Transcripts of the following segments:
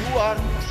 You are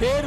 1.5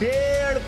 1.5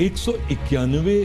191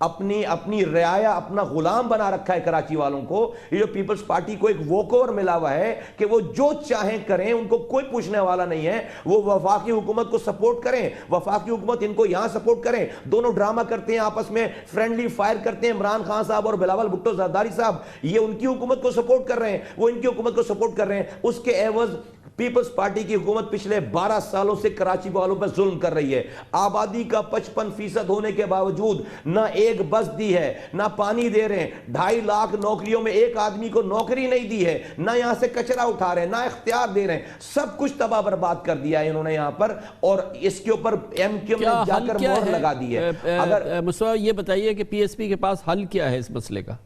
اپنی رعایا اپنا غلام بنا رکھا ہے کراچی والوں کو. یہ جو پیپلز پارٹی کو ایک ووک اوور ملا ہوا ہے کہ وہ جو چاہیں کریں, ان کو کوئی پوچھنے والا نہیں ہے. وہ وفاقی حکومت کو سپورٹ کریں, وفاقی حکومت ان کو یہاں سپورٹ کریں, دونوں ڈرامہ کرتے ہیں آپس میں, فرینڈلی فائر کرتے ہیں. عمران خان صاحب اور بلاول بھٹو زرداری صاحب یہ ان کی حکومت کو سپورٹ کر رہے ہیں, وہ ان کی حکومت کو سپورٹ کر رہے ہیں. اس کے عوض پیپلز پارٹی کی حکومت پچھلے 12 سالوں سے کراچی والوں پر ظلم کر رہی ہے. آبادی کا 55% ہونے کے باوجود نہ ایک بس دی ہے, نہ پانی دے رہے ہیں, 2.5 لاکھ نوکریوں میں ایک آدمی کو نوکری نہیں دی ہے, نہ یہاں سے کچرا اٹھا رہے ہیں, نہ اختیار دے رہے ہیں. سب کچھ تباہ برباد کر دیا ہے انہوں نے یہاں پر, اور اس کے اوپر ایم کیو نے جا کر مہر لگا دی ہے. اگر مصطفیٰ یہ بتائیے کہ پی ایس پی کے پاس حل کیا ہے اس مسئلے کا؟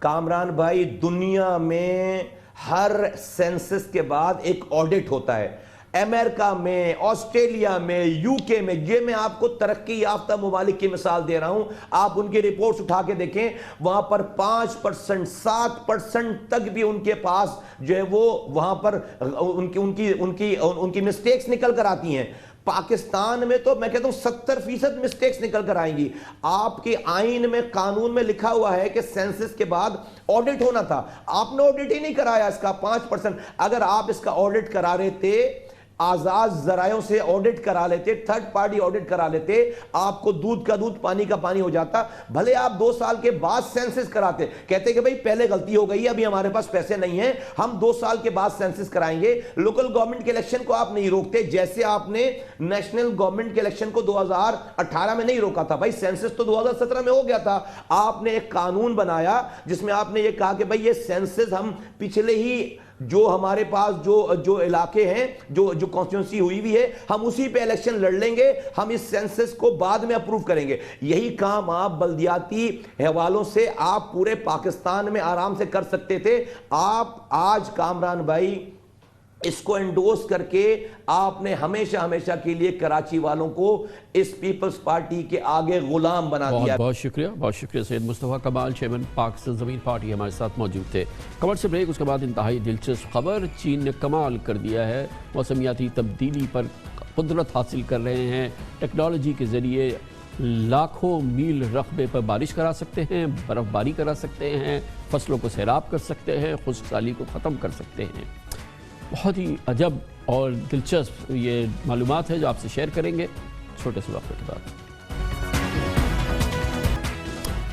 کامران بھائی, دنیا میں ہر سینسس کے بعد ایک آڈٹ ہوتا ہے. امریکہ میں, آسٹریلیا میں, یو کے میں, یہ میں آپ کو ترقی یافتہ ممالک کی مثال دے رہا ہوں, آپ ان کی رپورٹس اٹھا کے دیکھیں, وہاں پر 5%, 7% تک بھی ان کے پاس جو ہے وہ وہاں پر ان کی مسٹیکس نکل کر آتی ہیں. پاکستان میں تو میں کہتا ہوں 70% مسٹیکس نکل کر آئیں گی. آپ کے آئین میں, قانون میں لکھا ہوا ہے کہ سینسس کے بعد آڈٹ ہونا تھا, آپ نے آڈٹ ہی نہیں کرایا اس کا. 5%. اگر آپ اس کا آڈٹ کرا رہے تھے, آزاد ذرائعوں سے آڈٹ کرا لیتے, تھرڈ پارٹی آڈٹ کرا لیتے, آپ کو دودھ کا دودھ پانی کا پانی ہو جاتا. بھلے آپ 2 سال کے بعد سینسس کراتے, کہتے کہ بھئی پہلے غلطی ہو گئی, ابھی ہمارے پاس پیسے نہیں ہیں, ہم 2 سال کے بعد سینسس کرائیں گے. لوکل گورنمنٹ کے الیکشن کو آپ نہیں روکتے, جیسے آپ نے نیشنل گورنمنٹ کے الیکشن کو 2018 میں نہیں روکا تھا. بھائی سینسس تو 2017 میں ہو گیا تھا. آپ نے ایک قانون بنایا جس میں آپ نے یہ کہا کہ بھئی یہ سینسس ہم پچھلے ہی جو ہمارے پاس جو علاقے ہیں, جو کانسٹیٹیوئنسی ہوئی بھی ہے, ہم اسی پہ الیکشن لڑ لیں گے, ہم اس سینسس کو بعد میں اپروو کریں گے. یہی کام آپ بلدیاتی حوالوں سے آپ پورے پاکستان میں آرام سے کر سکتے تھے. آپ آج کامران بھائی اس کو انڈورس کر کے آپ نے ہمیشہ کے لیے کراچی والوں کو اس پیپلز پارٹی کے آگے غلام بنا دیا. بہت شکریہ سید مصطفیٰ کمال, چیئرمین پاک سرزمین پارٹی ہمارے ساتھ موجود تھے. خبر سے بریک, اس کے بعد انتہائی دلچسپ خبر. چین نے کمال کر دیا ہے, موسمیاتی تبدیلی پر قدرت حاصل کر رہے ہیں. ٹیکنالوجی کے ذریعے لاکھوں میل رقبے پر بارش کرا سکتے ہیں, برف باری کرا سکتے ہیں, فصلوں کو سیراب کر سکتے ہیں, خشک سالی کو ختم کر سکتے ہیں. بہت ہی عجب اور دلچسپ یہ معلومات ہے جو آپ سے شیئر کریں گے چھوٹے سے وقت کے بعد.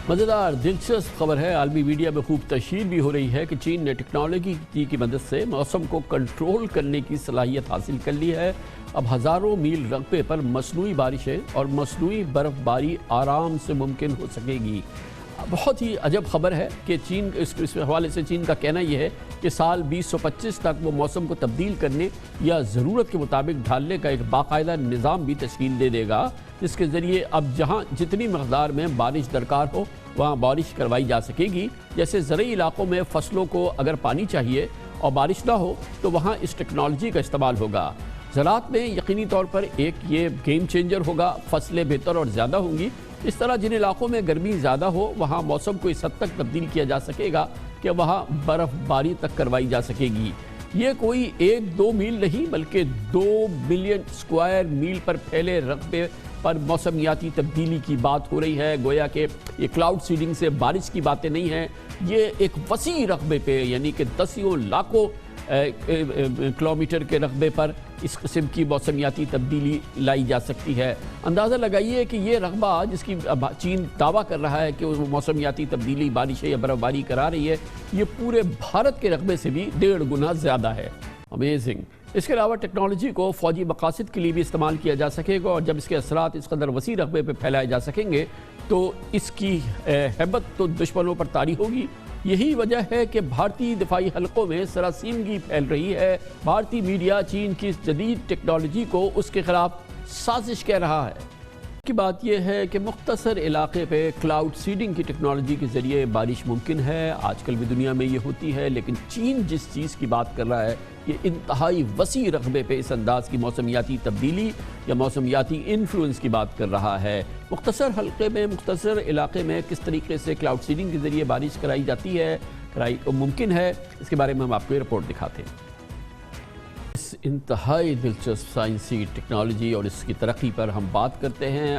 مزیدار دلچسپ خبر ہے, عالمی میڈیا میں خوب تشہیر بھی ہو رہی ہے کہ چین نے ٹیکنالوجی کی مدد سے موسم کو کنٹرول کرنے کی صلاحیت حاصل کر لی ہے. اب ہزاروں میل رقبے پر مصنوعی بارشیں اور مصنوعی برف باری آرام سے ممکن ہو سکے گی. بہت ہی عجب خبر ہے کہ چین اس حوالے سے چین کا کہنا یہ ہے کہ سال 2025 تک وہ موسم کو تبدیل کرنے یا ضرورت کے مطابق ڈھالنے کا ایک باقاعدہ نظام بھی تشکیل دے دے گا, جس کے ذریعے اب جہاں جتنی مقدار میں بارش درکار ہو وہاں بارش کروائی جا سکے گی. جیسے زرعی علاقوں میں فصلوں کو اگر پانی چاہیے اور بارش نہ ہو تو وہاں اس ٹیکنالوجی کا استعمال ہوگا. زراعت میں یقینی طور پر ایک یہ گیم چینجر ہوگا, فصلیں بہتر اور زیادہ ہوں گی. اس طرح جن علاقوں میں گرمی زیادہ ہو وہاں موسم کو اس حد تک تبدیل کیا جا سکے گا کہ وہاں برف باری تک کروائی جا سکے گی. یہ کوئی 1-2 میل نہیں بلکہ 2 بلین اسکوائر میل پر پھیلے رقبے پر موسمیاتی تبدیلی کی بات ہو رہی ہے. گویا کہ یہ کلاؤڈ سیڈنگ سے بارش کی باتیں نہیں ہیں, یہ ایک وسیع رقبے پہ یعنی کہ دسیوں لاکھوں کلومیٹر کے رقبے پر اس قسم کی موسمیاتی تبدیلی لائی جا سکتی ہے. اندازہ لگائیے کہ یہ رقبہ جس کی چین دعویٰ کر رہا ہے کہ وہ موسمیاتی تبدیلی بارشیں یا برف باری کرا رہی ہے, یہ پورے بھارت کے رقبے سے بھی 1.5 گنا زیادہ ہے. امیزنگ. اس کے علاوہ ٹیکنالوجی کو فوجی مقاصد کے لیے بھی استعمال کیا جا سکے گا, اور جب اس کے اثرات اس قدر وسیع رقبے پہ پھیلائے جا سکیں گے تو اس کی ہیبت تو دشمنوں پر طاری ہوگی. یہی وجہ ہے کہ بھارتی دفاعی حلقوں میں سراسیمگی پھیل رہی ہے. بھارتی میڈیا چین کی جدید ٹیکنالوجی کو اس کے خلاف سازش کہہ رہا ہے. کی بات یہ ہے کہ مختصر علاقے پہ کلاؤڈ سیڈنگ کی ٹیکنالوجی کے ذریعے بارش ممکن ہے. آج کل بھی دنیا میں یہ ہوتی ہے, لیکن چین جس چیز کی بات کر رہا ہے یہ انتہائی وسیع رقبے پہ اس انداز کی موسمیاتی تبدیلی یا موسمیاتی انفلوئنس کی بات کر رہا ہے. مختصر حلقے میں, مختصر علاقے میں کس طریقے سے کلاؤڈ سیڈنگ کے ذریعے بارش کرائی جاتی ہے, ممکن ہے, اس کے بارے میں ہم آپ کو یہ رپورٹ دکھاتے ہیں. اس انتہائی دلچسپ سائنسی ٹیکنالوجی اور اس کی ترقی پر ہم بات کرتے ہیں.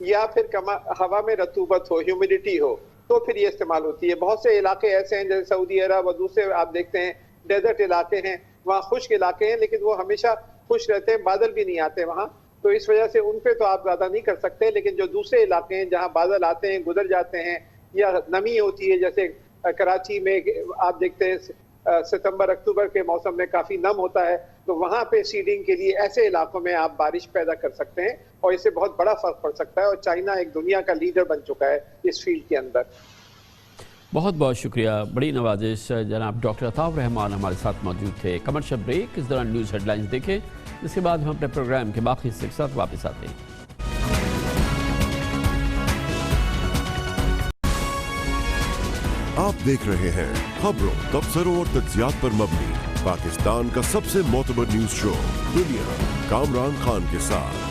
یا پھر ہوا میں رطوبت ہو، ہیومیڈیٹی ہو، تو پھر یہ استعمال ہوتی ہے. بہت سے علاقے ایسے ہیں جیسے سعودی عرب اور دوسرے آپ دیکھتے ہیں ڈیزرٹ علاقے ہیں، وہاں خشک علاقے ہیں لیکن وہ ہمیشہ خوش رہتے ہیں، بادل بھی نہیں آتے وہاں، تو اس وجہ سے ان پہ تو آپ زیادہ نہیں کر سکتے. لیکن جو دوسرے علاقے ہیں جہاں بادل آتے ہیں، گزر جاتے ہیں، یا نمی ہوتی ہے، جیسے کراچی میں آپ دیکھتے ہیں ستمبر اکتوبر کے موسم میں کافی نم ہوتا ہے، تو وہاں پہ سیڈنگ کے لیے ایسے علاقوں میں آپ بارش پیدا کر سکتے ہیں اور اس سے بہت بڑا فرق پڑ سکتا ہے. اور چائنا ایک دنیا کا لیڈر بن چکا ہے اس فیلڈ کے اندر. بہت بہت شکریہ، بڑی نوازش. جناب ڈاکٹر عطاء الرحمان ہمارے ساتھ موجود تھے. کمرشل بریک، اس دوران نیوز ہیڈ لائنز دیکھیں، اس کے بعد ہم اپنے پروگرام کے باقی حصے کے ساتھ واپس آتے ہیں. آپ دیکھ رہے ہیں خبروں، تبصروں اور تجزیات پر مبنی پاکستان کا سب سے معتبر نیوز شو دنیا، کامران خان کے ساتھ.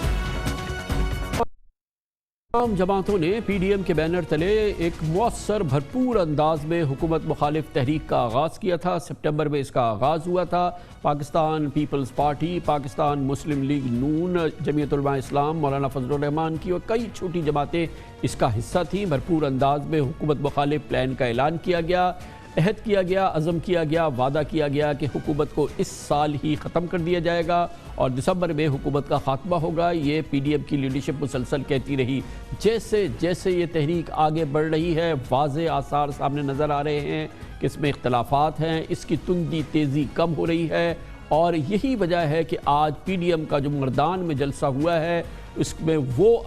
تمام جماعتوں نے پی ڈی ایم کے بینر تلے ایک مؤثر بھرپور انداز میں حکومت مخالف تحریک کا آغاز کیا تھا. سپٹمبر میں اس کا آغاز ہوا تھا. پاکستان پیپلز پارٹی، پاکستان مسلم لیگ نون، جمعیت علماء اسلام، مولانا فضل الرحمان کی اور کئی چھوٹی جماعتیں اس کا حصہ تھیں. بھرپور انداز میں حکومت مخالف پلان کا اعلان کیا گیا، عہد کیا گیا، عزم کیا گیا، وعدہ کیا گیا کہ حکومت کو اس سال ہی ختم کر دیا جائے گا اور دسمبر میں حکومت کا خاتمہ ہوگا. یہ پی ڈی ایم کی لیڈرشپ مسلسل کہتی رہی. جیسے جیسے یہ تحریک آگے بڑھ رہی ہے، واضح آثار سامنے نظر آ رہے ہیں کہ اس میں اختلافات ہیں، اس کی تندی تیزی کم ہو رہی ہے. اور یہی وجہ ہے کہ آج پی ڈی ایم کا جو مردان میں جلسہ ہوا ہے، اس میں وہ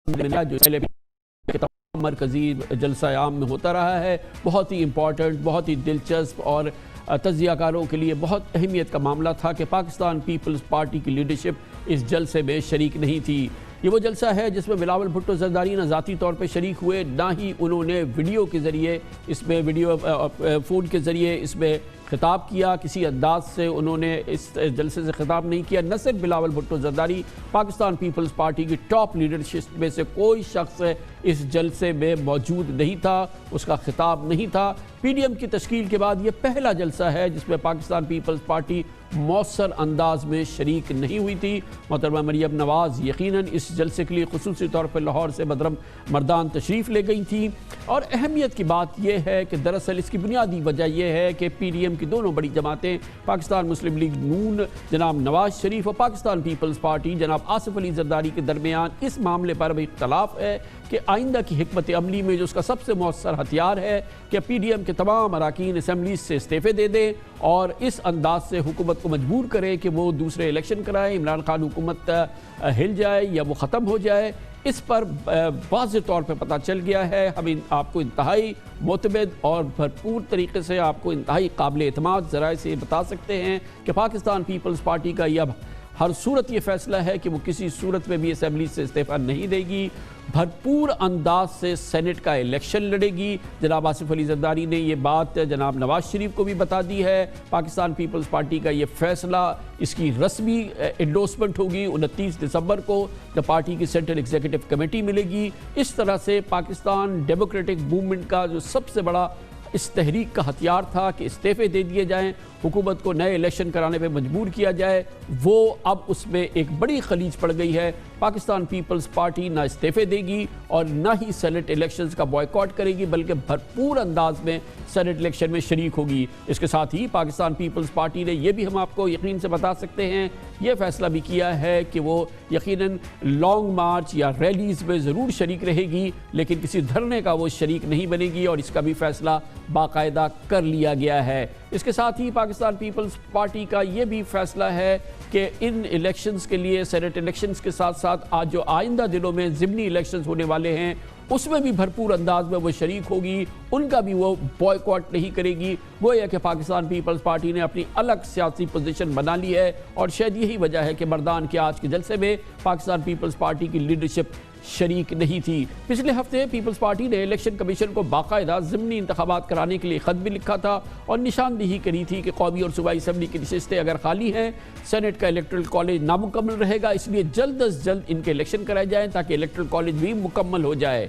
جو پہلے مرکزی جلسہ عام میں ہوتا رہا ہے، بہت ہی امپورٹنٹ، بہت ہی دلچسپ اور تجزیہ کاروں کے لیے بہت اہمیت کا معاملہ تھا کہ پاکستان پیپلز پارٹی کی لیڈرشپ اس جلسے میں شریک نہیں تھی. یہ وہ جلسہ ہے جس میں بلاول بھٹو زرداری نہ ذاتی طور پہ شریک ہوئے، نہ ہی انہوں نے ویڈیو کے ذریعے اس میں فون کے ذریعے اس میں خطاب کیا. کسی انداز سے انہوں نے اس جلسے سے خطاب نہیں کیا. نہ صرف بلاول بھٹو زرداری، پاکستان پیپلز پارٹی کی ٹاپ لیڈرشپ میں سے کوئی شخص اس جلسے میں موجود نہیں تھا، اس کا خطاب نہیں تھا. پی ڈی ایم کی تشکیل کے بعد یہ پہلا جلسہ ہے جس میں پاکستان پیپلز پارٹی مؤثر انداز میں شریک نہیں ہوئی تھی. محترمہ مریم نواز یقیناً اس جلسے کے لیے خصوصی طور پر لاہور سے بدرم مردان تشریف لے گئی تھیں. اور اہمیت کی بات یہ ہے کہ دراصل اس کی بنیادی وجہ یہ ہے کہ پی ڈی ایم کی دونوں بڑی جماعتیں پاکستان مسلم لیگ نون جناب نواز شریف اور پاکستان پیپلز پارٹی جناب آصف علی زرداری کے درمیان اس معاملے پر بھی اختلاف ہے کہ آئندہ کی حکمت عملی میں جو اس کا سب سے مؤثر ہتھیار ہے کہ پی ڈی ایم کے تمام اراکین اسمبلیز سے استعفے دے دیں اور اس انداز سے حکومت کو مجبور کرے کہ وہ دوسرے الیکشن کرائے، عمران خان حکومت ہل جائے یا وہ ختم ہو جائے. اس پر واضح طور پہ پتہ چل گیا ہے. ہم آپ کو انتہائی معتمد اور بھرپور طریقے سے آپ کو انتہائی قابل اعتماد ذرائع سے بتا سکتے ہیں کہ پاکستان پیپلز پارٹی کا یہ اب ہر صورت یہ فیصلہ ہے کہ وہ کسی صورت میں بھی اسمبلی سے استعفیٰ نہیں دے گی. بھرپور انداز سے سینٹ کا الیکشن لڑے گی. جناب آصف علی زرداری نے یہ بات جناب نواز شریف کو بھی بتا دی ہے. پاکستان پیپلز پارٹی کا یہ فیصلہ، اس کی رسمی انڈورسمنٹ ہوگی 29 دسمبر کو جب پارٹی کی سینٹرل ایگزیکٹو کمیٹی ملے گی. اس طرح سے پاکستان ڈیموکریٹک موومنٹ کا جو سب سے بڑا اس تحریک کا ہتھیار تھا کہ استعفے دے دیے جائیں، حکومت کو نئے الیکشن کرانے پہ مجبور کیا جائے، وہ اب اس میں ایک بڑی خلیج پڑ گئی ہے. پاکستان پیپلز پارٹی نہ استعفے دے گی اور نہ ہی سینٹ الیکشنز کا بائیکاٹ کرے گی بلکہ بھرپور انداز میں سینٹ الیکشن میں شریک ہوگی. اس کے ساتھ ہی پاکستان پیپلز پارٹی نے یہ بھی ہم آپ کو یقین سے بتا سکتے ہیں، یہ فیصلہ بھی کیا ہے کہ وہ یقیناً لانگ مارچ یا ریلیز میں ضرور شریک رہے گی لیکن کسی دھرنے کا وہ شریک نہیں بنے گی اور اس کا بھی فیصلہ باقاعدہ کر لیا گیا ہے. اس کے ساتھ ہی پاکستان پیپلز پارٹی کا یہ بھی فیصلہ ہے کہ ان الیکشنز کے لیے سینٹ الیکشنز کے ساتھ ساتھ آج جو آئندہ دنوں میں ضمنی الیکشنز ہونے والے ہیں اس میں بھی بھرپور انداز میں وہ شریک ہوگی، ان کا بھی وہ بائیکاٹ نہیں کرے گی. وہ یہ کہ پاکستان پیپلز پارٹی نے اپنی الگ سیاسی پوزیشن بنا لی ہے اور شاید یہی وجہ ہے کہ مردان کے آج کے جلسے میں پاکستان پیپلز پارٹی کی لیڈرشپ شریک نہیں تھی. پچھلے ہفتے پیپلز پارٹی نے الیکشن کمیشن کو باقاعدہ ضمنی انتخابات کرانے کے لیے خط بھی لکھا تھا اور نشاندہی کری تھی کہ قومی اور صوبائی اسمبلی کی نشستیں اگر خالی ہیں، سینٹ کا الیکٹرل کالج نامکمل رہے گا، اس لیے جلد از جلد ان کے الیکشن کرائے جائیں تاکہ الیکٹرل کالج بھی مکمل ہو جائے.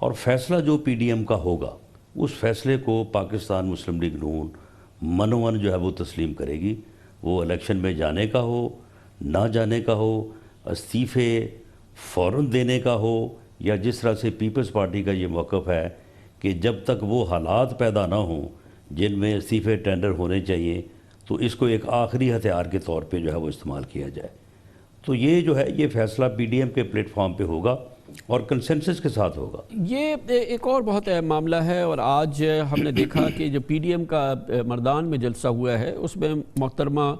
اور فیصلہ جو پی ڈی ایم کا ہوگا اس فیصلے کو پاکستان مسلم لیگ نون منوان جو ہے وہ تسلیم کرے گی. وہ الیکشن میں جانے کا ہو، نہ جانے کا ہو، استعفے فوراً دینے کا ہو، یا جس طرح سے پیپلز پارٹی کا یہ موقف ہے کہ جب تک وہ حالات پیدا نہ ہوں جن میں استعفے ٹینڈر ہونے چاہیے تو اس کو ایک آخری ہتھیار کے طور پہ جو ہے وہ استعمال کیا جائے. تو یہ جو ہے یہ فیصلہ پی ڈی ایم کے پلیٹ فارم پہ ہوگا اور کنسنسس کے ساتھ ہوگا. یہ ایک اور بہت اہم معاملہ ہے، اور آج ہم نے دیکھا کہ جو پی ڈی ایم کا مردان میں جلسہ ہوا ہے اس میں محترمہ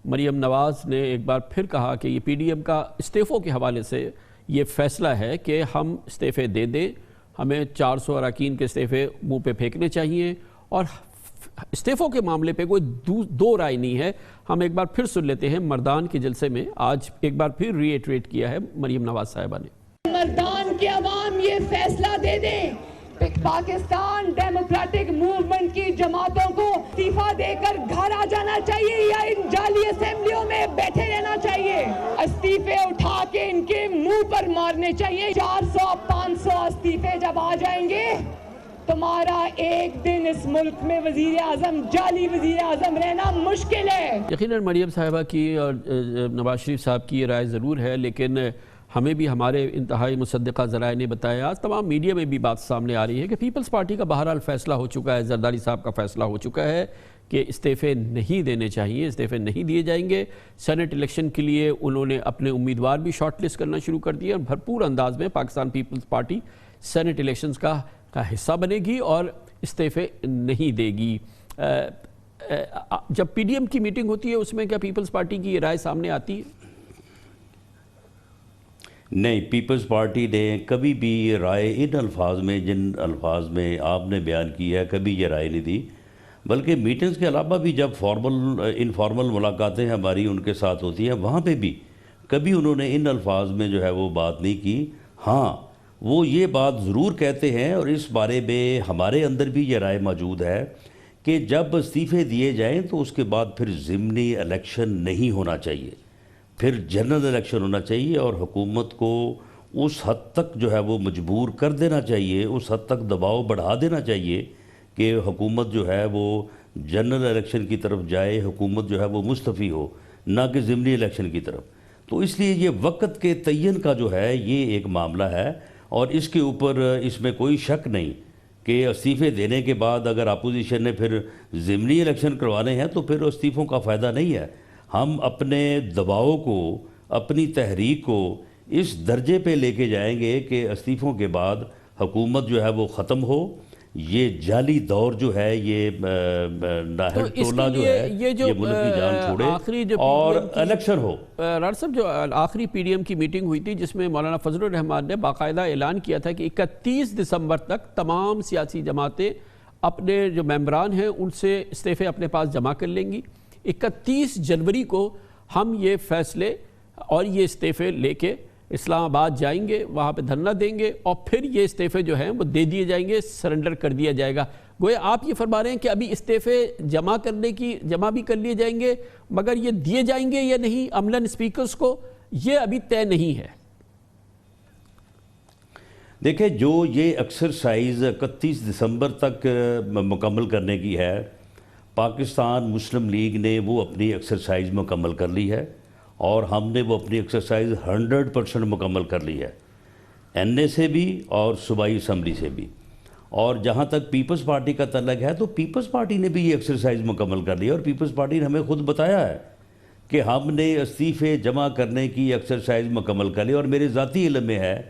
مریم نواز نے ایک بار پھر کہا کہ یہ پی ڈی ایم کا استعفوں کے حوالے سے یہ فیصلہ ہے کہ ہم استعفے دے دیں، ہمیں 400 اراکین کے استعفے منہ پہ پھینکنے چاہیے، اور استعفوں کے معاملے پہ کوئی دو رائے نہیں ہے. ہم ایک بار پھر سن لیتے ہیں مردان کے جلسے میں آج ایک بار پھر ری ایٹریٹ کیا ہے مریم نواز صاحبہ نے. مردان کے عوام یہ فیصلہ دے دیں، پاکستان ڈیموکریٹک موومنٹ کی جماعتوں کو استعفیٰ دے کر گھر آ جانا چاہیے یا ان جعلی اسمبلیوں میں بیٹھے رہنا چاہیے. استعفے اٹھا کے ان کے منہ پر مارنے چاہیے. 400-500 استعفے جب آ جائیں گے تمہارا ایک دن اس ملک میں وزیر اعظم جعلی وزیر اعظم رہنا مشکل ہے. یقیناً مریم صاحبہ کی اور نواز شریف صاحب کی یہ رائے ضرور ہے، لیکن ہمیں بھی ہمارے انتہائی مصدقہ ذرائع نے بتایا، آج تمام میڈیا میں بھی بات سامنے آ رہی ہے کہ پیپلز پارٹی کا بہرحال فیصلہ ہو چکا ہے، زرداری صاحب کا فیصلہ ہو چکا ہے کہ استعفے نہیں دینے چاہیے، استعفے نہیں دیے جائیں گے. سینٹ الیکشن کے لیے انہوں نے اپنے امیدوار بھی شارٹ لسٹ کرنا شروع کر دیا، اور بھرپور انداز میں پاکستان پیپلز پارٹی سینٹ الیکشنز کا حصہ بنے گی اور استعفے نہیں دے گی. جب پی ڈی ایم کی میٹنگ ہوتی ہے اس میں کیا پیپلز پارٹی کی یہ رائے سامنے آتی ہے؟ نہیں، پیپلز پارٹی نے کبھی بھی یہ رائے ان الفاظ میں جن الفاظ میں آپ نے بیان کی ہے کبھی یہ رائے نہیں دی، بلکہ میٹنگز کے علاوہ بھی جب انفارمل ملاقاتیں ہماری ان کے ساتھ ہوتی ہیں وہاں پہ بھی کبھی انہوں نے ان الفاظ میں جو ہے وہ بات نہیں کی. ہاں، وہ یہ بات ضرور کہتے ہیں، اور اس بارے میں ہمارے اندر بھی یہ رائے موجود ہے کہ جب استعفے دیے جائیں تو اس کے بعد پھر ضمنی الیکشن نہیں ہونا چاہیے، پھر جنرل الیکشن ہونا چاہیے، اور حکومت کو اس حد تک جو ہے وہ مجبور کر دینا چاہیے، اس حد تک دباؤ بڑھا دینا چاہیے کہ حکومت جو ہے وہ جنرل الیکشن کی طرف جائے، حکومت جو ہے وہ مستعفی ہو، نہ کہ ضمنی الیکشن کی طرف. تو اس لیے یہ وقت کے تعین کا جو ہے یہ ایک معاملہ ہے، اور اس کے اوپر اس میں کوئی شک نہیں کہ استعفے دینے کے بعد اگر اپوزیشن نے پھر ضمنی الیکشن کروانے ہیں تو پھر استعفوں کا فائدہ نہیں ہے. ہم اپنے دباؤ کو، اپنی تحریک کو اس درجے پہ لے کے جائیں گے کہ استعفوں کے بعد حکومت جو ہے وہ ختم ہو، یہ جعلی دور جو ہے، یہ ناہر ٹولہ جو ہے یہ ملک کی جان چھوڑے اور الیکشن ہو. راڑ صاحب، جو آخری پی ڈی ایم کی میٹنگ ہوئی تھی جس میں مولانا فضل الرحمان نے باقاعدہ اعلان کیا تھا کہ 31 دسمبر تک تمام سیاسی جماعتیں اپنے جو ممبران ہیں ان سے استعفے اپنے پاس جمع کر لیں گی. 31 جنوری کو ہم یہ فیصلے اور یہ استعفے لے کے اسلام آباد جائیں گے، وہاں پہ دھرنا دیں گے، اور پھر یہ استعفے جو ہیں وہ دے دیے جائیں گے، سرنڈر کر دیا جائے گا. گویا آپ یہ فرما رہے ہیں کہ ابھی استعفے جمع بھی کر لیے جائیں گے، مگر یہ دیے جائیں گے یا نہیں عملاً اسپیکرز کو، یہ ابھی طے نہیں ہے. دیکھیں، جو یہ ایکسرسائز 31 دسمبر تک مکمل کرنے کی ہے، پاکستان مسلم لیگ نے وہ اپنی ایکسرسائز مکمل کر لی ہے، اور ہم نے وہ اپنی ایکسرسائز 100% مکمل کر لی ہے، این اے سے بھی اور صوبائی اسمبلی سے بھی. اور جہاں تک پیپلز پارٹی کا تعلق ہے تو پیپلز پارٹی نے بھی یہ ایکسرسائز مکمل کر لی ہے، اور پیپلز پارٹی نے ہمیں خود بتایا ہے کہ ہم نے استعفے جمع کرنے کی ایکسرسائز مکمل کر لی. اور میرے ذاتی علم میں ہے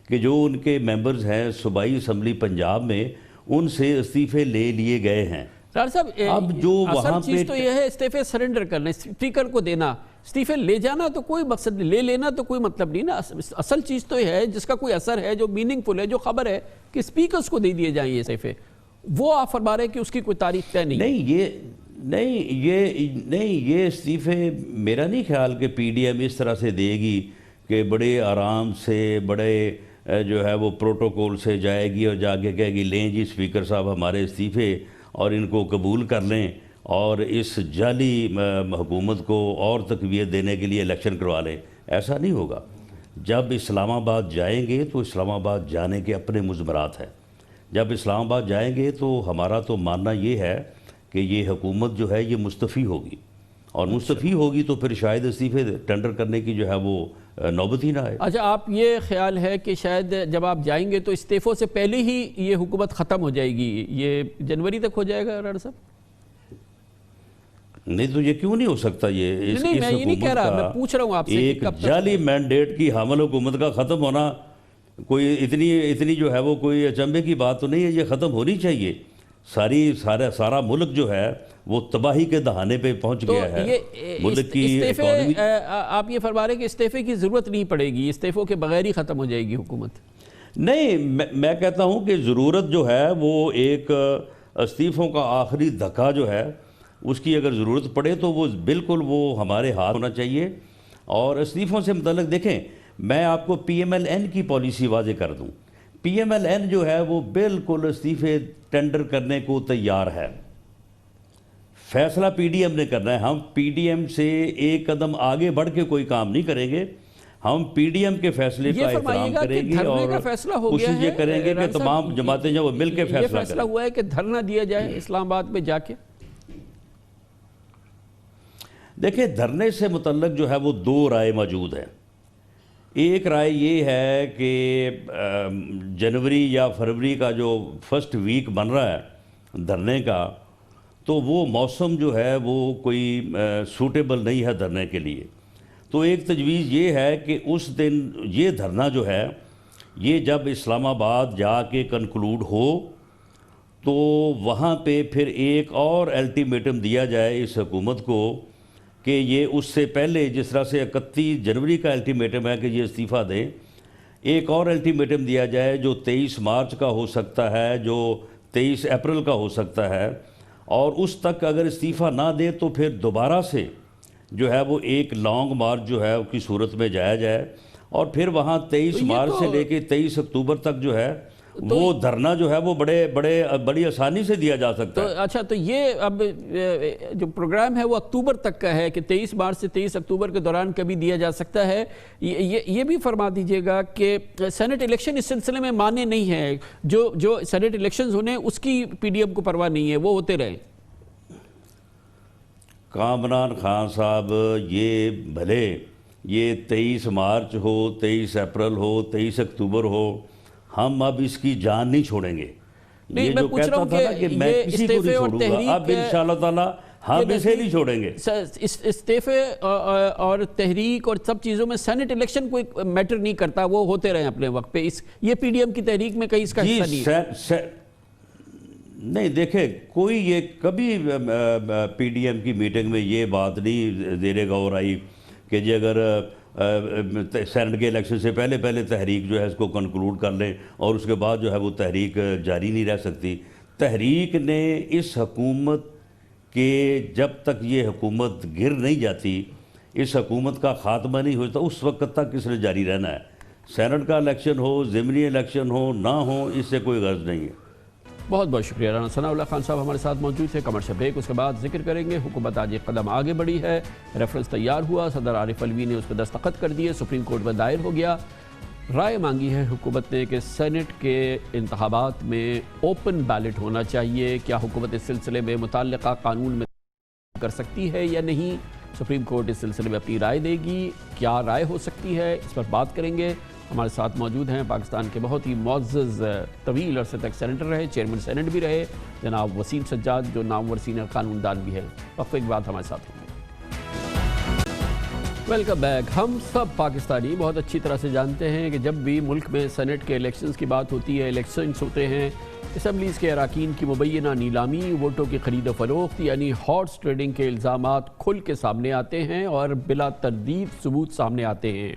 کہ جو ان کے ممبرز ہیں صوبائی اسمبلی پنجاب میں، ان سے استعفے لے لیے گئے ہیں. ڈاکٹر صاحب، اب جو وہاں چیز تو یہ ہے استعفے سرنڈر کرنا، اسپیکر کو دینا. استعفے لے جانا تو کوئی مقصد نہیں، لے لینا تو کوئی مطلب نہیں نا. اصل چیز تو یہ ہے جس کا کوئی اثر ہے، جو میننگ فل ہے، جو خبر ہے کہ اسپیکرز کو دے دیے جائیں یہ استعفے. وہ آپ فرما رہے ہیں کہ اس کی کوئی تاریخ طے نہیں. نہیں، یہ استعفے میرا نہیں خیال کہ پی ڈی ایم اس طرح سے دے گی کہ بڑے آرام سے، بڑے جو ہے وہ پروٹوکول سے جائے گی اور جا کے کہے گی لیں جی اسپیکر صاحب ہمارے استعفے، اور ان کو قبول کر لیں اور اس جعلی حکومت کو اور تقویت دینے کے لیے الیکشن کروا لیں. ایسا نہیں ہوگا. جب اسلام آباد جائیں گے تو اسلام آباد جانے کے اپنے مضمرات ہیں. جب اسلام آباد جائیں گے تو ہمارا تو ماننا یہ ہے کہ یہ حکومت جو ہے یہ مستعفی ہوگی, اور مستعفی ہوگی تو پھر شاید استعفے ٹینڈر کرنے کی جو ہے وہ نوبت ہی نہ آئے. اچھا, آپ یہ خیال ہے کہ شاید جب آپ جائیں گے تو استعفوں سے پہلے ہی یہ حکومت ختم ہو جائے گی, یہ جنوری تک ہو جائے گا رانا صاحب؟ نہیں تو یہ کیوں نہیں ہو سکتا؟ یہ نہیں, میں یہ نہیں کہہ رہا, میں پوچھ رہا ہوں آپ سے ایک جعلی مینڈیٹ کی حامل حکومت کا ختم ہونا کوئی اتنی جو ہے وہ کوئی اچنبے کی بات تو نہیں ہے. یہ ختم ہونی چاہیے. سارا ملک جو ہے وہ تباہی کے دہانے پہ پہنچ گیا ہے. ملک کی اکانومی, آپ یہ فرما رہے ہیں کہ استعفے کی ضرورت نہیں پڑے گی, استعفوں کے بغیر ہی ختم ہو جائے گی حکومت؟ نہیں, میں کہتا ہوں کہ ضرورت جو ہے وہ ایک استعفوں کا آخری دھکا جو ہے اس کی اگر ضرورت پڑے تو وہ بالکل وہ ہمارے ہاتھ ہونا چاہیے. اور استعفوں سے متعلق دیکھیں, میں آپ کو پی ایم ایل این کی پالیسی واضح کر دوں. پی ایم ایل این جو ہے وہ بالکل استعفے ٹینڈر کرنے کو تیار ہے. فیصلہ پی ڈی ایم نے کرنا ہے. ہم پی ڈی ایم سے ایک قدم آگے بڑھ کے کوئی کام نہیں کریں گے. ہم پی ڈی ایم کے فیصلے کا احترام کریں گے اور کوشش یہ کریں گے کہ تمام جماعتیں جو مل کے فیصلہ کریں. یہ فیصلہ ہوا ہے کہ دھرنا دیا جائے اسلام آباد میں جا کے؟ دیکھیں, دھرنے سے متعلق جو ہے وہ دو رائے موجود ہیں. ایک رائے یہ ہے کہ جنوری یا فروری کا جو فرسٹ ویک بن رہا ہے دھرنے کا, تو وہ موسم جو ہے وہ کوئی سوٹیبل نہیں ہے دھرنے کے لیے. تو ایک تجویز یہ ہے کہ اس دن یہ دھرنا جو ہے یہ جب اسلام آباد جا کے کنکلوڈ ہو تو وہاں پہ پھر ایک اور الٹیمیٹم دیا جائے اس حکومت کو کہ یہ اس سے پہلے, جس طرح سے 31 جنوری کا الٹیمیٹم ہے کہ یہ استعفیٰ دیں, ایک اور الٹیمیٹم دیا جائے جو 23 مارچ کا ہو سکتا ہے, جو 23 اپریل کا ہو سکتا ہے. اور اس تک اگر استعفیٰ نہ دے تو پھر دوبارہ سے جو ہے وہ ایک لانگ مارچ جو ہے اس کی صورت میں جایا جائے, اور پھر وہاں 23 مارچ سے لے کے 23 اکتوبر تک جو ہے وہ دھرنا جو ہے وہ بڑی آسانی سے دیا جا سکتا ہے. اچھا, تو یہ اب جو پروگرام ہے وہ اکتوبر تک کا ہے کہ 23 مارچ سے 23 اکتوبر کے دوران کبھی دیا جا سکتا ہے. یہ بھی فرما دیجئے گا کہ سینٹ الیکشن اس سلسلے میں مانے نہیں ہے, جو سینٹ الیکشنز ہونے اس کی پی ڈی ایم کو پرواہ نہیں ہے, وہ ہوتے رہیں. کامران خان صاحب, یہ بھلے یہ 23 مارچ ہو, 23 اپریل ہو, 23 اکتوبر ہو, ہم اب اس کی جان نہیں چھوڑیں گے. یہ جو کہتا تھا کہ میں کسی کو نہیں چھوڑوں گا, اب انشاءاللہ تعالیٰ ہم اسے نہیں چھوڑیں گے. استعفے اور تحریک اور سب چیزوں میں سینٹ الیکشن کوئی میٹر نہیں کرتا, وہ ہوتے رہیں اپنے وقت پہ. یہ پی ڈی ایم کی تحریک میں کہیں اس کا حصہ نہیں ہے. نہیں, دیکھیں, کوئی یہ کبھی پی ڈی ایم کی میٹنگ میں یہ بات نہیں زیر غور آئی کہ جی اگر سینٹ کے الیکشن سے پہلے تحریک جو ہے اس کو کنکلوڈ کر لیں اور اس کے بعد جو ہے وہ تحریک جاری نہیں رہ سکتی. تحریک نے اس حکومت کے جب تک یہ حکومت گر نہیں جاتی, اس حکومت کا خاتمہ نہیں ہوتا, اس وقت تک اس نے جاری رہنا ہے. سینٹ کا الیکشن ہو, ضمنی الیکشن ہو, نہ ہو, اس سے کوئی غرض نہیں ہے. بہت بہت شکریہ. رانا ثناء اللہ خان صاحب ہمارے ساتھ موجود تھے. کمرشل بریک, اس کے بعد ذکر کریں گے. حکومت آج ایک قدم آگے بڑھی ہے, ریفرنس تیار ہوا, صدر عارف الوی نے اس پہ دستخط کر دیے, سپریم کورٹ میں دائر ہو گیا. رائے مانگی ہے حکومت نے کہ سینٹ کے انتخابات میں اوپن بیلٹ ہونا چاہیے. کیا حکومت اس سلسلے میں متعلقہ قانون میں کر سکتی ہے یا نہیں؟ سپریم کورٹ اس سلسلے میں اپنی رائے دے گی. کیا رائے ہو سکتی ہے, اس پر بات کریں گے. ہمارے ساتھ موجود ہیں پاکستان کے بہت ہی معزز طویل عرصے تک سینیٹر رہے, چیئرمین سینٹ بھی رہے, جناب وسیم سجاد, جو نامور سینئر قانون دان بھی ہے. وقفے کے بعد ہمارے ساتھ ہوں گے. Welcome back. ہم سب پاکستانی بہت اچھی طرح سے جانتے ہیں کہ جب بھی ملک میں سینٹ کے الیکشنز کی بات ہوتی ہے, الیکشنز ہوتے ہیں, اسمبلیز کے اراکین کی مبینہ نیلامی, ووٹوں کی خرید و فروخت یعنی ہارس ٹریڈنگ کے الزامات کھل کے سامنے آتے ہیں اور بلا تردید ثبوت سامنے آتے ہیں.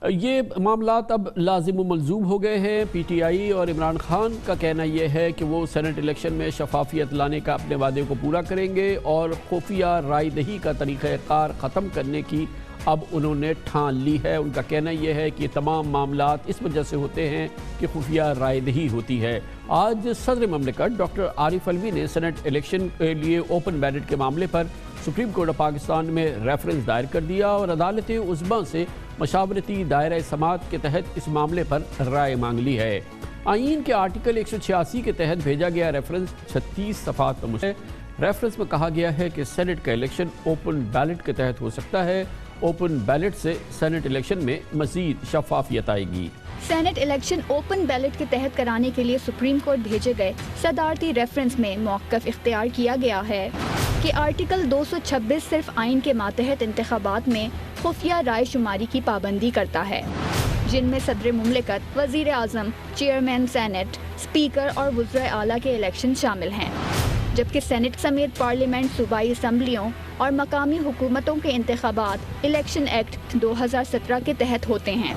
یہ معاملات اب لازم و ملزوم ہو گئے ہیں. پی ٹی آئی اور عمران خان کا کہنا یہ ہے کہ وہ سینٹ الیکشن میں شفافیت لانے کا اپنے وعدے کو پورا کریں گے اور خفیہ رائے دہی کا طریقہ کار ختم کرنے کی اب انہوں نے ٹھان لی ہے. ان کا کہنا یہ ہے کہ تمام معاملات اس وجہ سے ہوتے ہیں کہ خفیہ رائے دہی ہوتی ہے. آج صدر مملکت ڈاکٹر عارف الوی نے سینٹ الیکشن کے لیے اوپن بیلٹ کے معاملے پر سپریم کورٹ آف پاکستان میں ریفرنس دائر کر دیا اور عدالت عظمیٰ سے مشاورتی دائرہ سماعت کے تحت اس معاملے پر رائے مانگ لی ہے۔ آئین کے آرٹیکل 186 کے تحت بھیجا گیا ریفرنس 36 صفحات پر مشتمل ہے۔ ریفرنس میں کہا گیا ہے کہ سینٹ کا الیکشن اوپن بیلٹ کے تحت ہو سکتا ہے۔ اوپن بیلٹ سے سینٹ الیکشن میں مزید شفافیت آئے گی۔ سینٹ الیکشن اوپن بیلٹ کے تحت کرانے کے لیے سپریم کورٹ بھیجے گئے صدارتی ریفرنس میں موقف اختیار کیا گیا ہے کہ آرٹیکل 226 صرف آئین کے ماتحت انتخابات میں خفیہ رائے شماری کی پابندی کرتا ہے، جن میں صدر مملکت، وزیر اعظم، چیئرمین سینٹ، اسپیکر اور وزرائے اعلیٰ کے الیکشن شامل ہیں، جبکہ سینٹ سمیت پارلیمنٹ، صوبائی اسمبلیوں اور مقامی حکومتوں کے انتخابات الیکشن ایکٹ 2017 کے تحت ہوتے ہیں۔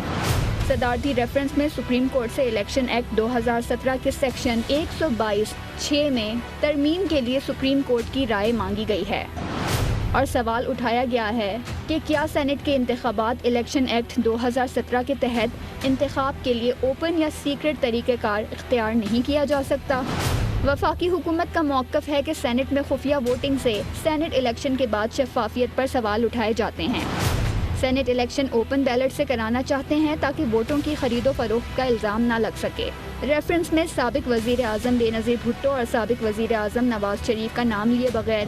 صدارتی ریفرنس میں سپریم کورٹ سے الیکشن ایکٹ 2017 کے سیکشن 122(6) میں ترمیم کے لیے سپریم کورٹ کی رائے مانگی گئی ہے، اور سوال اٹھایا گیا ہے کہ کیا سینٹ کے انتخابات الیکشن ایکٹ 2017 کے تحت انتخاب کے لیے اوپن یا سیکرٹ طریقہ کار اختیار نہیں کیا جا سکتا؟ وفاقی حکومت کا موقف ہے کہ سینٹ میں خفیہ ووٹنگ سے سینٹ الیکشن کے بعد شفافیت پر سوال اٹھائے جاتے ہیں۔ سینٹ الیکشن اوپن بیلٹ سے کرانا چاہتے ہیں تاکہ ووٹوں کی خرید و فروخت کا الزام نہ لگ سکے۔ ریفرنس میں سابق وزیر اعظم بے نظیر بھٹو اور سابق وزیر اعظم نواز شریف کا نام لیے بغیر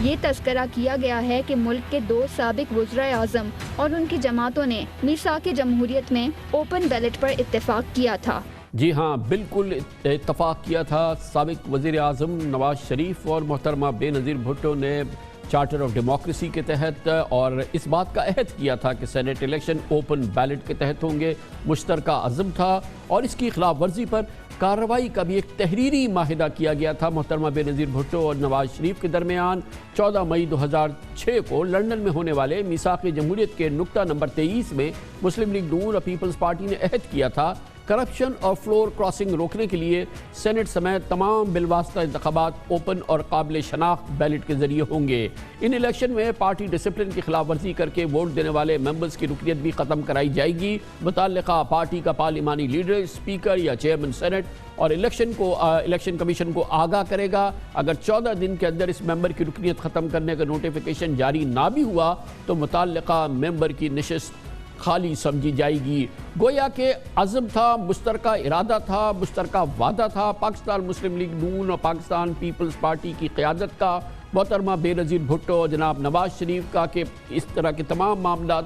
یہ تذکرہ کیا گیا ہے کہ ملک کے 2 سابق وزرائے اعظم اور ان کی جماعتوں نے میثاق جمہوریت میں اوپن بیلٹ پر اتفاق کیا تھا۔ جی ہاں، بالکل اتفاق کیا تھا۔ سابق وزیر اعظم نواز شریف اور محترمہ بے نظیر بھٹو نے چارٹر آف ڈیموکریسی کے تحت اور اس بات کا عہد کیا تھا کہ سینٹ الیکشن اوپن بیلٹ کے تحت ہوں گے۔ مشترکہ عزم تھا اور اس کی خلاف ورزی پر کارروائی کا بھی ایک تحریری معاہدہ کیا گیا تھا محترمہ بے نظیر بھٹو اور نواز شریف کے درمیان 14 مئی 2006 کو لندن میں ہونے والے میثاق جمہوریت کے نقطہ نمبر 23 میں مسلم لیگ نون اور پیپلز پارٹی نے عہد کیا تھا کرپشن اور فلور کراسنگ روکنے کے لیے سینٹ سمیت تمام بالواسطہ انتخابات اوپن اور قابل شناخت بیلٹ کے ذریعے ہوں گے۔ ان الیکشن میں پارٹی ڈسپلن کی خلاف ورزی کر کے ووٹ دینے والے ممبرز کی رکنیت بھی ختم کرائی جائے گی۔ متعلقہ پارٹی کا پارلیمانی لیڈر، اسپیکر یا چیئرمین سینٹ اور الیکشن کمیشن کو آگاہ کرے گا۔ اگر 14 دن کے اندر اس ممبر کی رکنیت ختم کرنے کا نوٹیفیکیشن جاری نہ بھی ہوا تو متعلقہ ممبر کی نشست خالی سمجھی جائے گی۔ گویا کہ عزم تھا، مشترکہ ارادہ تھا، مشترکہ وعدہ تھا پاکستان مسلم لیگ نون اور پاکستان پیپلز پارٹی کی قیادت کا، محترمہ بے نظیر بھٹو اور جناب نواز شریف کا، کہ اس طرح کے تمام معاملات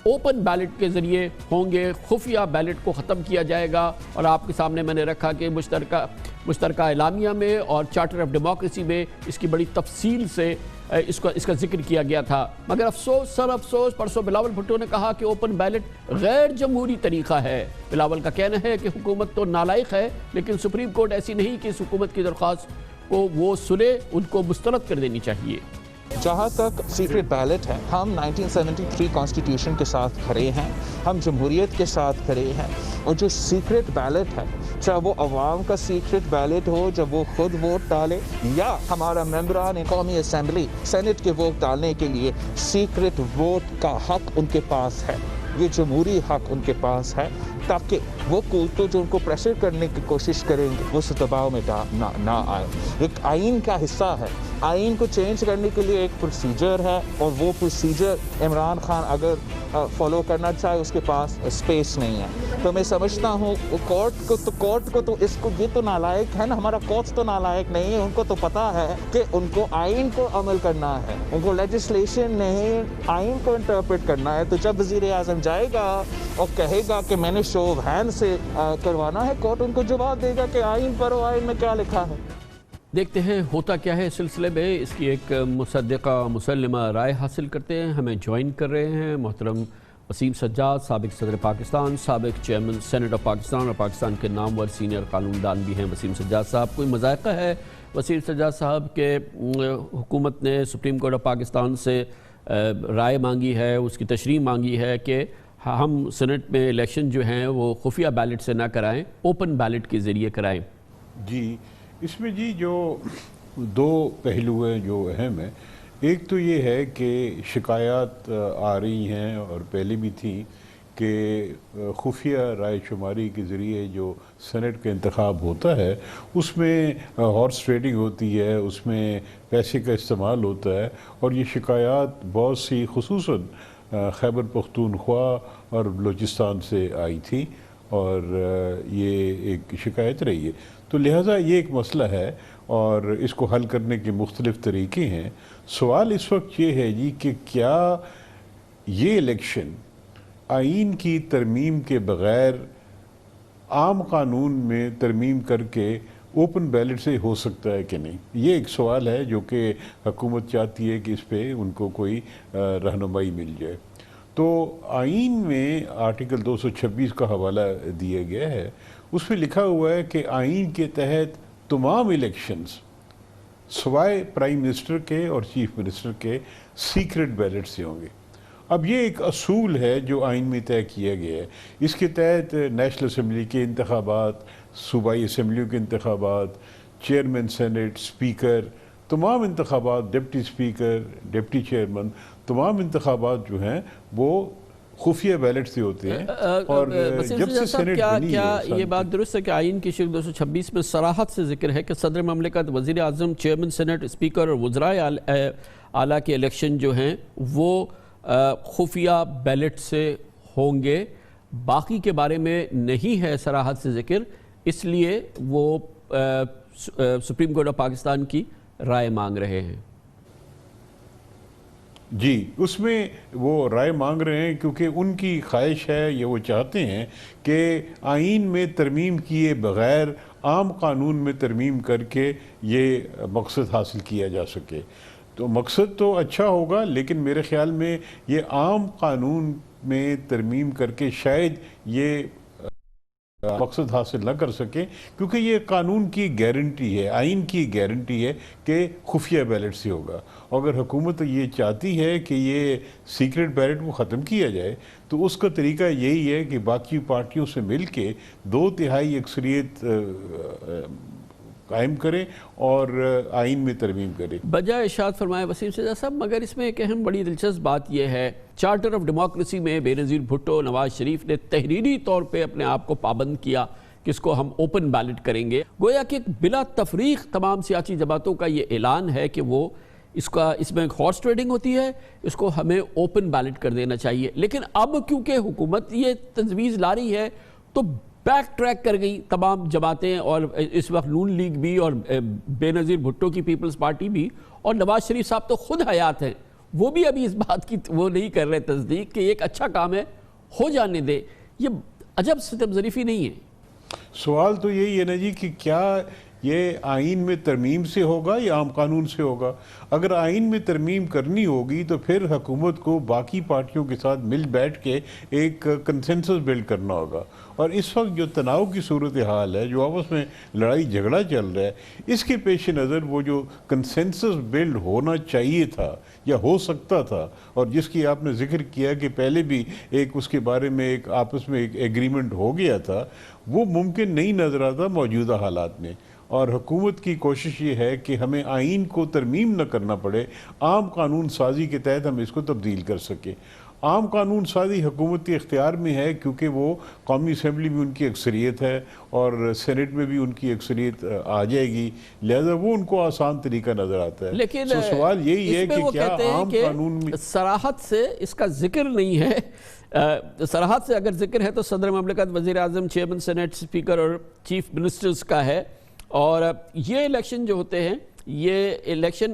اوپن بیلٹ کے ذریعے ہوں گے، خفیہ بیلٹ کو ختم کیا جائے گا۔ اور آپ کے سامنے میں نے رکھا کہ مشترکہ اعلامیہ میں اور چارٹر آف ڈیموکریسی میں اس کی بڑی تفصیل سے اس کا ذکر کیا گیا تھا۔ مگر افسوس، سر افسوس، پرسوں بلاول بھٹو نے کہا کہ اوپن بیلٹ غیر جمہوری طریقہ ہے۔ بلاول کا کہنا ہے کہ حکومت تو نالائق ہے، لیکن سپریم کورٹ ایسی نہیں کہ اس حکومت کی درخواست کو وہ سنے، ان کو مسترد کر دینی چاہیے۔ جہاں تک سیکرٹ بیلٹ ہے، ہم 1973 کانسٹیٹیوشن کے ساتھ کھڑے ہیں، ہم جمہوریت کے ساتھ کھڑے ہیں، اور جو سیکرٹ بیلٹ ہے، چاہے وہ عوام کا سیکرٹ بیلٹ ہو جب وہ خود ووٹ ڈالے، یا ہمارا ممبران قومی اسمبلی سینٹ کے ووٹ ڈالنے کے لیے سیکرٹ ووٹ کا حق ان کے پاس ہے، یہ جمہوری حق ان کے پاس ہے، تاکہ وہ تو جو ان کو پریشر کرنے کی کوشش کریں گے وہ اس دباؤ میں نہ آئے۔ ایک آئین کا حصہ ہے، آئین کو چینج کرنے کے لیے ایک پروسیجر ہے، اور وہ پروسیجر عمران خان اگر فالو کرنا چاہے اس کے پاس اسپیس نہیں ہے۔ تو میں سمجھتا ہوں کورٹ کو تو اس کو یہ تو نالائق ہے نا، ہمارا کورٹ تو نالائق نہیں ہے، ان کو تو پتہ ہے کہ ان کو آئین کو عمل کرنا ہے، ان کو لیجسلیشن نہیں آئین کو انٹرپریٹ کرنا ہے۔ تو جب وزیر اعظم جائے گا اور کہے گا کہ میں نے شو آف ہینڈ سے کروانا ہے، کورٹ ان کو جواب دے گا کہ آئین پر آئین میں کیا لکھا ہے۔ دیکھتے ہیں ہوتا کیا ہے اس سلسلے میں، اس کی ایک مصدقہ مسلمہ رائے حاصل کرتے ہیں۔ ہمیں جوائن کر رہے ہیں محترم وسیم سجاد، سابق صدر پاکستان، سابق چیئرمین سینٹ آف پاکستان اور پاکستان کے نامور سینئر قانون دان بھی ہیں وسیم سجاد صاحب۔ کوئی مذائقہ ہے وسیم سجاد صاحب کہ حکومت نے سپریم کورٹ آف پاکستان سے رائے مانگی ہے، اس کی تشریح مانگی ہے کہ ہم سینٹ میں الیکشن جو ہیں وہ خفیہ بیلٹ سے نہ کرائیں، اوپن بیلٹ کے ذریعے کرائیں؟ جی، اس میں جی جو 2 پہلو ہیں جو اہم ہیں، ایک تو یہ ہے کہ شکایات آ رہی ہیں اور پہلے بھی تھیں کہ خفیہ رائے شماری کے ذریعے جو سینٹ کا انتخاب ہوتا ہے اس میں ہارس ٹریڈنگ ہوتی ہے، اس میں پیسے کا استعمال ہوتا ہے، اور یہ شکایات بہت سی خصوصاً خیبر پختونخوا اور بلوچستان سے آئی تھی اور یہ ایک شکایت رہی ہے. تو لہٰذا یہ ایک مسئلہ ہے اور اس کو حل کرنے کے مختلف طریقے ہیں. سوال اس وقت یہ ہے جی کہ کیا یہ الیکشن آئین کی ترمیم کے بغیر عام قانون میں ترمیم کر کے اوپن بیلٹ سے ہو سکتا ہے کہ نہیں؟ یہ ایک سوال ہے جو کہ حکومت چاہتی ہے کہ اس پہ ان کو کوئی رہنمائی مل جائے. تو آئین میں آرٹیکل 226 کا حوالہ دیا گیا ہے. اس میں لکھا ہوا ہے کہ آئین کے تحت تمام الیکشنز سوائے پرائم منسٹر کے اور چیف منسٹر کے سیکرٹ بیلٹ سے ہوں گے. اب یہ ایک اصول ہے جو آئین میں طے کیا گیا ہے. اس کے تحت نیشنل اسمبلی کے انتخابات، صوبائی اسمبلیوں کے انتخابات، چیئرمین سینٹ، اسپیکر، تمام انتخابات، ڈپٹی اسپیکر، ڈپٹی چیئرمین، تمام انتخابات جو ہیں وہ خفیہ بیلٹ سے ہوتے ہیں. اور جب سے سینٹ بنی ہے، یہ بات درست ہے کہ آئین کی شکل 226 میں صراحت سے ذکر ہے کہ صدر مملکت، وزیر اعظم، چیئرمین سینٹ، اسپیکر اور وزرائے اعلیٰ کے الیکشن جو ہیں وہ خفیہ بیلٹ سے ہوں گے. باقی کے بارے میں نہیں ہے صراحت سے ذکر، اس لیے وہ سپریم کورٹ آف پاکستان کی رائے مانگ رہے ہیں. جی، اس میں وہ رائے مانگ رہے ہیں کیونکہ ان کی خواہش ہے، یہ وہ چاہتے ہیں کہ آئین میں ترمیم کیے بغیر عام قانون میں ترمیم کر کے یہ مقصد حاصل کیا جا سکے. تو مقصد تو اچھا ہوگا، لیکن میرے خیال میں یہ عام قانون میں ترمیم کر کے شاید یہ مقصد حاصل نہ کر سکے، کیونکہ یہ قانون کی گارنٹی ہے، آئین کی گارنٹی ہے کہ خفیہ بیلٹ سے ہوگا. اگر حکومت یہ چاہتی ہے کہ یہ سیکرٹ بیلٹ کو ختم کیا جائے تو اس کا طریقہ یہی ہے کہ باقی پارٹیوں سے مل کے 2/3 اکثریت قائم کریں اور آئین میں ترمیم کریں. بجائے اشارت فرمائے وسیم سجاد صاحب، مگر اس میں ایک اہم بڑی دلچسپ بات یہ ہے، چارٹر آف ڈیموکریسی میں بے نظیر بھٹو، نواز شریف نے تحریری طور پہ اپنے آپ کو پابند کیا کہ اس کو ہم اوپن بیلٹ کریں گے. گویا کہ بلا تفریق تمام سیاسی جماعتوں کا یہ اعلان ہے کہ وہ اس میں ہارس ٹریڈنگ ہوتی ہے، اس کو ہمیں اوپن بیلٹ کر دینا چاہیے. لیکن اب کیونکہ حکومت یہ تجویز لا رہی ہے تو بیک ٹریک کر گئی تمام جماعتیں، اور اس وقت نون لیگ بھی اور بے نظیر بھٹو کی پیپلز پارٹی بھی، اور نواز شریف صاحب تو خود حیات ہیں، وہ بھی ابھی اس بات کی وہ نہیں کر رہے تصدیق کہ یہ ایک اچھا کام ہے، ہو جانے دے. یہ عجب ستم ظریفی نہیں ہے. سوال تو یہی ہے نا جی کہ کیا یہ آئین میں ترمیم سے ہوگا یا عام قانون سے ہوگا؟ اگر آئین میں ترمیم کرنی ہوگی تو پھر حکومت کو باقی پارٹیوں کے ساتھ مل بیٹھ کے ایک کنسنسس بلڈ کرنا ہوگا. اور اس وقت جو تناؤ کی صورتحال ہے، جو آپس میں لڑائی جھگڑا چل رہا ہے، اس کے پیش نظر وہ جو کنسنسس بلڈ ہونا چاہیے تھا یا ہو سکتا تھا، اور جس کی آپ نے ذکر کیا کہ پہلے بھی ایک اس کے بارے میں ایک آپس میں ایک ایگریمنٹ ہو گیا تھا، وہ ممکن نہیں نظر آتا موجودہ حالات میں. اور حکومت کی کوشش یہ ہے کہ ہمیں آئین کو ترمیم نہ کرنا پڑے، عام قانون سازی کے تحت ہم اس کو تبدیل کر سکیں. عام قانون سازی حکومت کے اختیار میں ہے کیونکہ وہ قومی اسمبلی میں ان کی اکثریت ہے اور سینٹ میں بھی ان کی اکثریت آ جائے گی، لہذا وہ ان کو آسان طریقہ نظر آتا ہے. لیکن سوال یہی ہے کہ کیا عام قانون میں صراحت سے اس کا ذکر نہیں ہے. صراحت سے اگر ذکر ہے تو صدر مملکت، وزیر اعظم، چیئرمین سینٹ، اسپیکر اور چیف منسٹرز کا ہے. اور یہ الیکشن جو ہوتے ہیں یہ الیکشن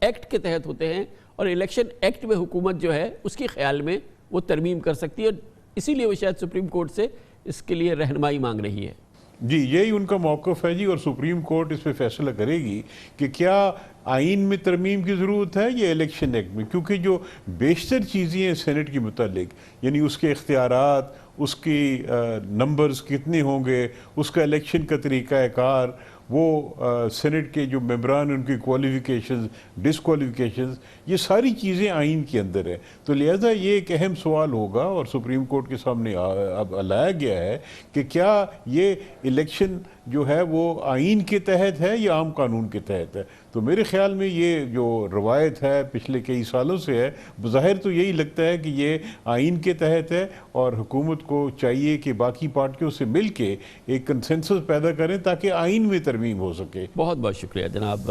ایکٹ کے تحت ہوتے ہیں، اور الیکشن ایکٹ میں حکومت جو ہے اس کے خیال میں وہ ترمیم کر سکتی ہے، اسی لیے وہ شاید سپریم کورٹ سے اس کے لیے رہنمائی مانگ رہی ہے. جی، یہی ان کا موقف ہے جی، اور سپریم کورٹ اس پہ فیصلہ کرے گی کہ کیا آئین میں ترمیم کی ضرورت ہے یا الیکشن ایکٹ میں. کیونکہ جو بیشتر چیزیں ہیں سینٹ کے متعلق، یعنی اس کے اختیارات، اس کی نمبرز کتنے ہوں گے، اس کا الیکشن کا طریقہ کار، وہ سینٹ کے جو ممبران ان کی کوالیفیکیشنز، ڈسکوالیفیکیشنز، یہ ساری چیزیں آئین کے اندر ہیں. تو لہٰذا یہ ایک اہم سوال ہوگا اور سپریم کورٹ کے سامنے اب لایا گیا ہے کہ کیا یہ الیکشن جو ہے وہ آئین کے تحت ہے یا عام قانون کے تحت ہے. تو میرے خیال میں یہ جو روایت ہے پچھلے کئی سالوں سے ہے، بظاہر تو یہی لگتا ہے کہ یہ آئین کے تحت ہے، اور حکومت کو چاہیے کہ باقی پارٹیوں سے مل کے ایک کنسنسس پیدا کریں تاکہ آئین میں ترمیم ہو سکے. بہت بہت شکریہ جناب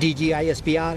DGISPR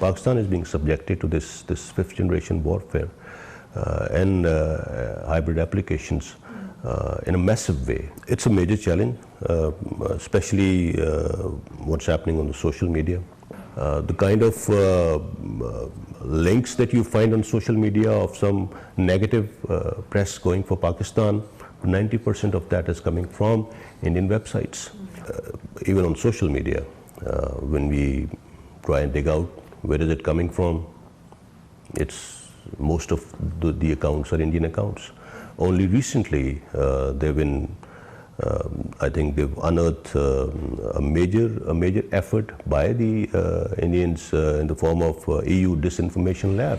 Pakistan is being subjected to this fifth generation warfare and hybrid applications in a massive way. It's a major challenge, especially what's happening on the social media. The kind of links that you find on social media of some negative press going for Pakistan, 90% of that is coming from Indian websites. Even on social media, when we try and dig out where is it coming from, it's most of the accounts are Indian accounts. Only recently they've been I think they've unearthed a major effort by the Indians in the form of EU disinformation lab.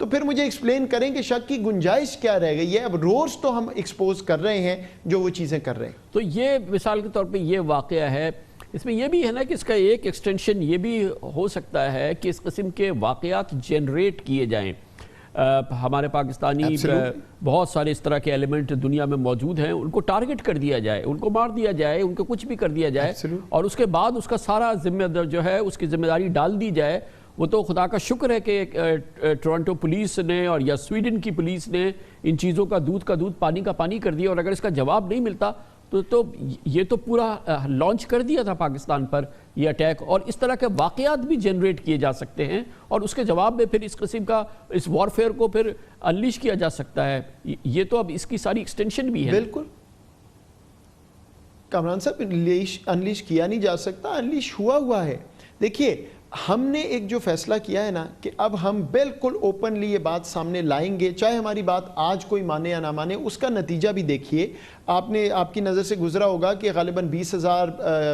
تو پھر مجھے explain کریں کہ شک کی گنجائش کیا رہ گئی ہے. اب روز تو ہم ایکسپوز کر رہے ہیں جو وہ چیزیں کر رہے ہیں. تو یہ مثال کے طور پہ یہ واقعہ ہے, اس میں یہ بھی ہے نا کہ اس کا ایک ایکسٹینشن یہ بھی ہو سکتا ہے کہ اس قسم کے واقعات جنریٹ کیے جائیں. ہمارے پاکستانی بہت سارے اس طرح کے ایلیمنٹ دنیا میں موجود ہیں, ان کو ٹارگٹ کر دیا جائے, ان کو مار دیا جائے, ان کو کچھ بھی کر دیا جائے, اور اس کے بعد اس کا سارا ذمہ دار جو ہے اس کی ذمہ داری ڈال دی جائے. وہ تو خدا کا شکر ہے کہ ٹورنٹو پولیس نے اور یا سویڈن کی پولیس نے ان چیزوں کا دودھ پانی کا پانی کر دیا, اور اگر اس کا جواب نہیں ملتا تو یہ تو پورا لانچ کر دیا تھا پاکستان پر یہ اٹیک. اور اس طرح کے واقعات بھی جنریٹ کیے جا سکتے ہیں, اور اس کے جواب میں پھر اس قسم کا اس وارفیئر کو پھر انلیش کیا جا سکتا ہے. یہ تو اب اس کی ساری ایکسٹینشن بھی ہے. بالکل کامران صاحب, انلیش کیا نہیں جا سکتا, انلیش ہوا ہے. دیکھیے ہم نے ایک جو فیصلہ کیا ہے نا کہ اب ہم بالکل اوپنلی یہ بات سامنے لائیں گے, چاہے ہماری بات آج کوئی مانے یا نہ مانے. اس کا نتیجہ بھی دیکھیے, آپ کی نظر سے گزرا ہوگا کہ غالباً 20,000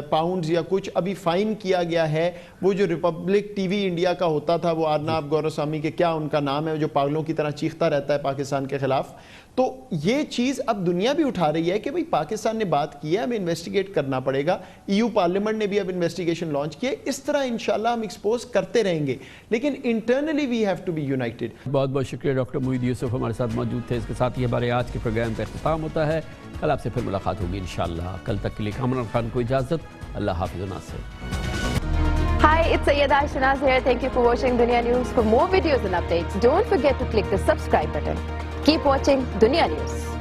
پاؤنڈز یا کچھ ابھی فائن کیا گیا ہے. وہ جو ریپبلک ٹی وی انڈیا کا ہوتا تھا, وہ آرناب گوراسوامی کے کیا ان کا نام ہے, جو پاگلوں کی طرح چیختا رہتا ہے پاکستان کے خلاف. تو یہ چیز اب دنیا بھی اٹھا رہی ہے کہ بھئی پاکستان نے بات کی ہے, ہمیں انویسٹیگیٹ کرنا پڑے گا. EU پارلیمنٹ نے بھی اب انویسٹیگیشن لانچ کی ہے. اس طرح انشاءاللہ ہم ایکسپوز کرتے رہیں گے, لیکن internally we have to be united. بہت بہت شکریہ ڈاکٹر موحید یوسف ہمارے ساتھ موجود تھے. اس کے ساتھ ہی ہمارے آج کے پروگرام کا اختتام ہوتا ہے. کل آپ سے پھر ملاقات ہوگی انشاءاللہ. کل تک کے لیے کامران خان کو اجازت. اللہ حافظ و ناصر. Hi, it's Sayyeda Shanaz here. Thank you for watching Dunya News. For more videos and updates, don't forget to click the subscribe button. Keep watching Dunya News.